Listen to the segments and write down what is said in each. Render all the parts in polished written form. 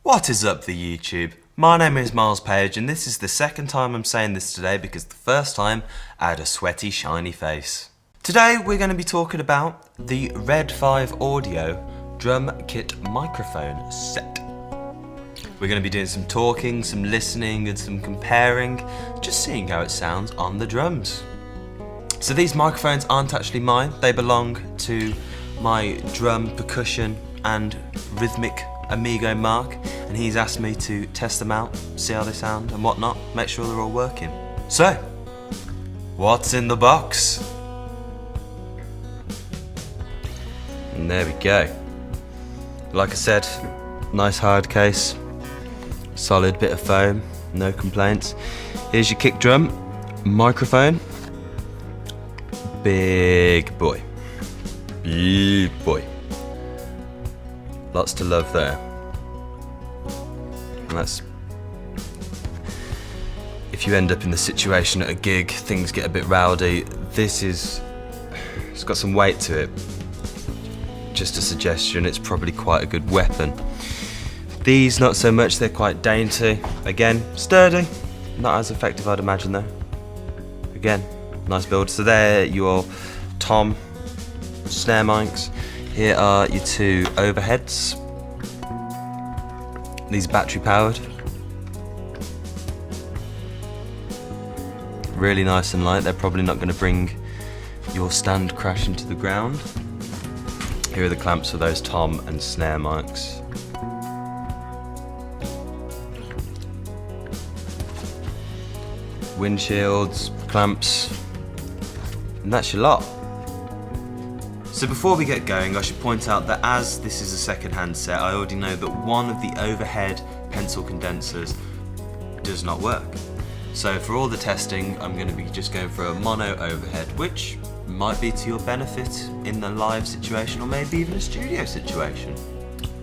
What is up, the YouTube? My name is Miles Page, and this is the second time I'm saying this today because the first time I had a sweaty, shiny face. Today we're going to be talking about the Red 5 Audio drum kit microphone set. We're going to be doing some talking, some listening and some comparing, just seeing how it sounds on the drums. So these microphones aren't actually mine, they belong to my drum, percussion and rhythmic amigo Mark, and he's asked me to test them out, see how they sound and whatnot, make sure they're all working. So, what's in the box? And there we go. Like I said, nice hard case, solid bit of foam, no complaints. Here's your kick drum, microphone, big boy, big boy. Lots to love there. And that's, if you end up in the situation at a gig, things get a bit rowdy, it's got some weight to it. Just a suggestion, it's probably quite a good weapon. These not so much, they're quite dainty. Again, sturdy, not as effective I'd imagine though. Again, nice build. So there your tom snare mics. Here are your two overheads. These battery powered. Really nice and light. They're probably not going to bring your stand crashing to the ground. Here are the clamps for those tom and snare mics. Windshields, clamps, and that's your lot. So before we get going, I should point out that as this is a second-hand set, I already know that one of the overhead pencil condensers does not work. So for all the testing, I'm going to be just going for a mono overhead, which might be to your benefit in the live situation or maybe even a studio situation.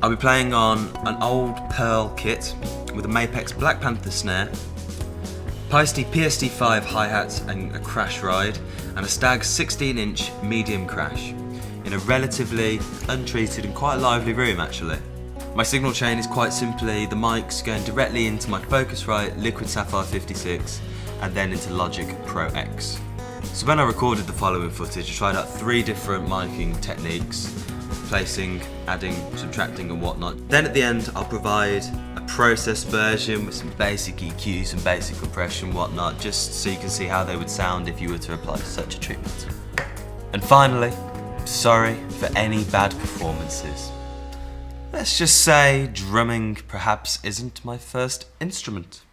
I'll be playing on an old Pearl kit with a Mapex Black Panther snare, Peisty PSD5 hi-hats and a crash ride, and a Stag 16-inch medium crash, in a relatively untreated and quite lively room actually. My signal chain is quite simply the mics going directly into my Focusrite Liquid Sapphire 56 and then into Logic Pro X. So when I recorded the following footage, I tried out 3 different miking techniques, placing, adding, subtracting and whatnot. Then at the end I'll provide a processed version with some basic EQ, some basic compression, whatnot, just so you can see how they would sound if you were to apply such a treatment. And finally, sorry for any bad performances. Let's just say drumming perhaps isn't my first instrument.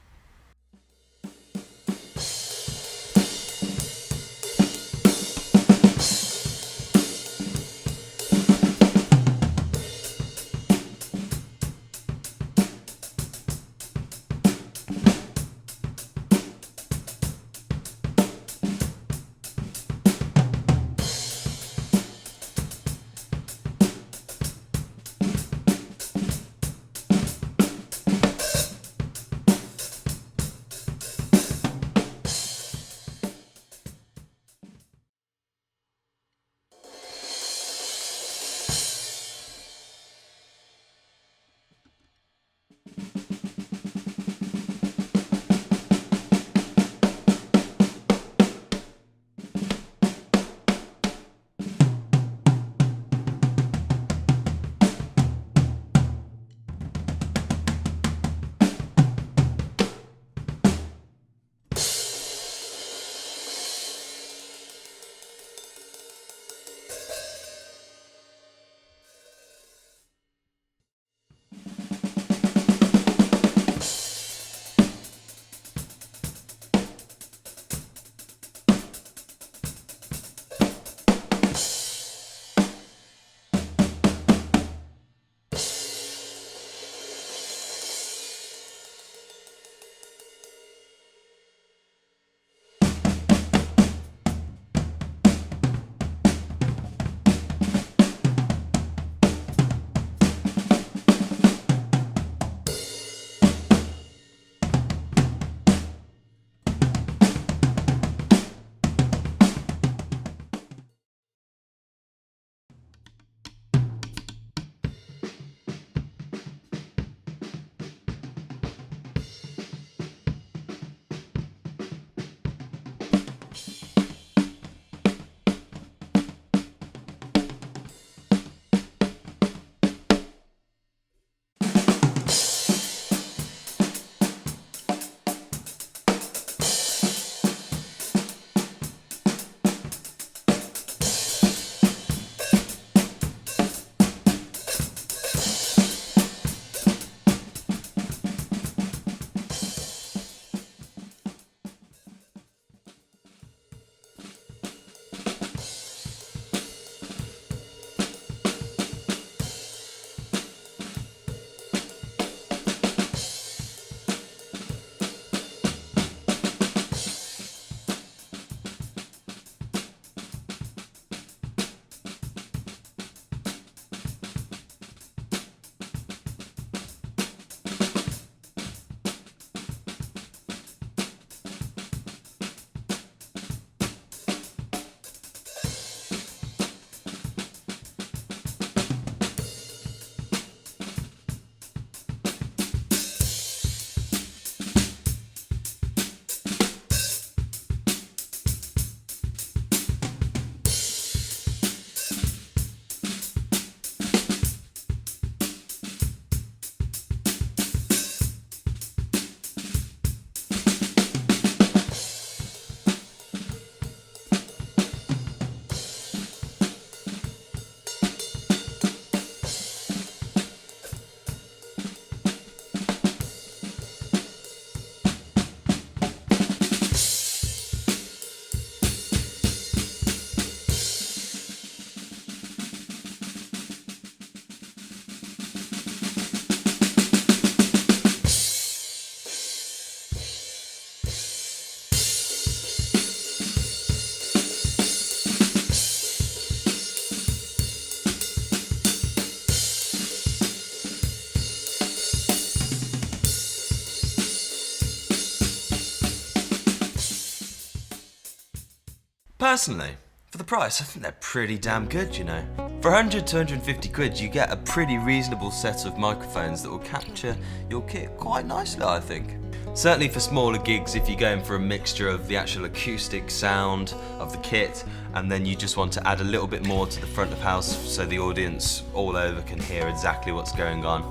Personally, for the price, I think they're pretty damn good, you know. For 100 to 150 quid, you get a pretty reasonable set of microphones that will capture your kit quite nicely, I think. Certainly for smaller gigs, if you're going for a mixture of the actual acoustic sound of the kit, and then you just want to add a little bit more to the front of house so the audience all over can hear exactly what's going on,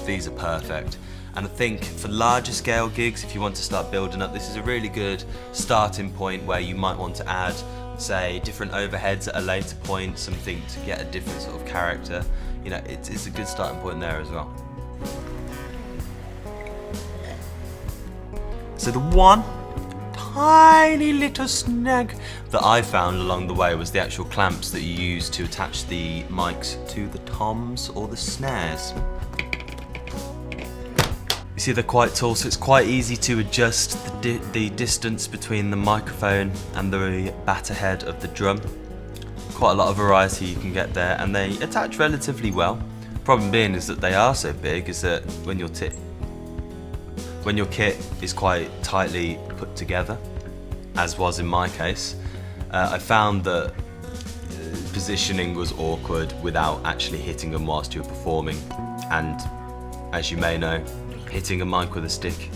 these are perfect. And I think for larger scale gigs, if you want to start building up, this is a really good starting point where you might want to add, say, different overheads at a later point, something to get a different sort of character. You know, it's a good starting point there as well. So the one tiny little snag that I found along the way was the actual clamps that you use to attach the mics to the toms or the snares. You see, they're quite tall, so it's quite easy to adjust the distance between the microphone and the batter head of the drum. Quite a lot of variety you can get there, and they attach relatively well. Problem being is that they are so big is that when your kit is quite tightly put together, as was in my case, I found that positioning was awkward without actually hitting them whilst you're performing. And as you may know, hitting a mic with a stick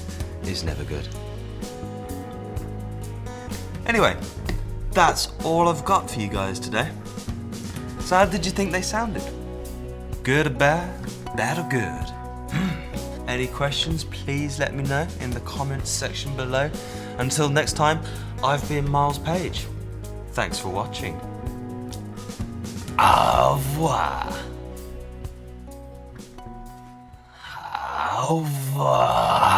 is never good. Anyway, that's all I've got for you guys today. So how did you think they sounded? Good or bad? Bad or good? Any questions, please let me know in the comments section below. Until next time, I've been Miles Page. Thanks for watching. Au revoir. Au revoir.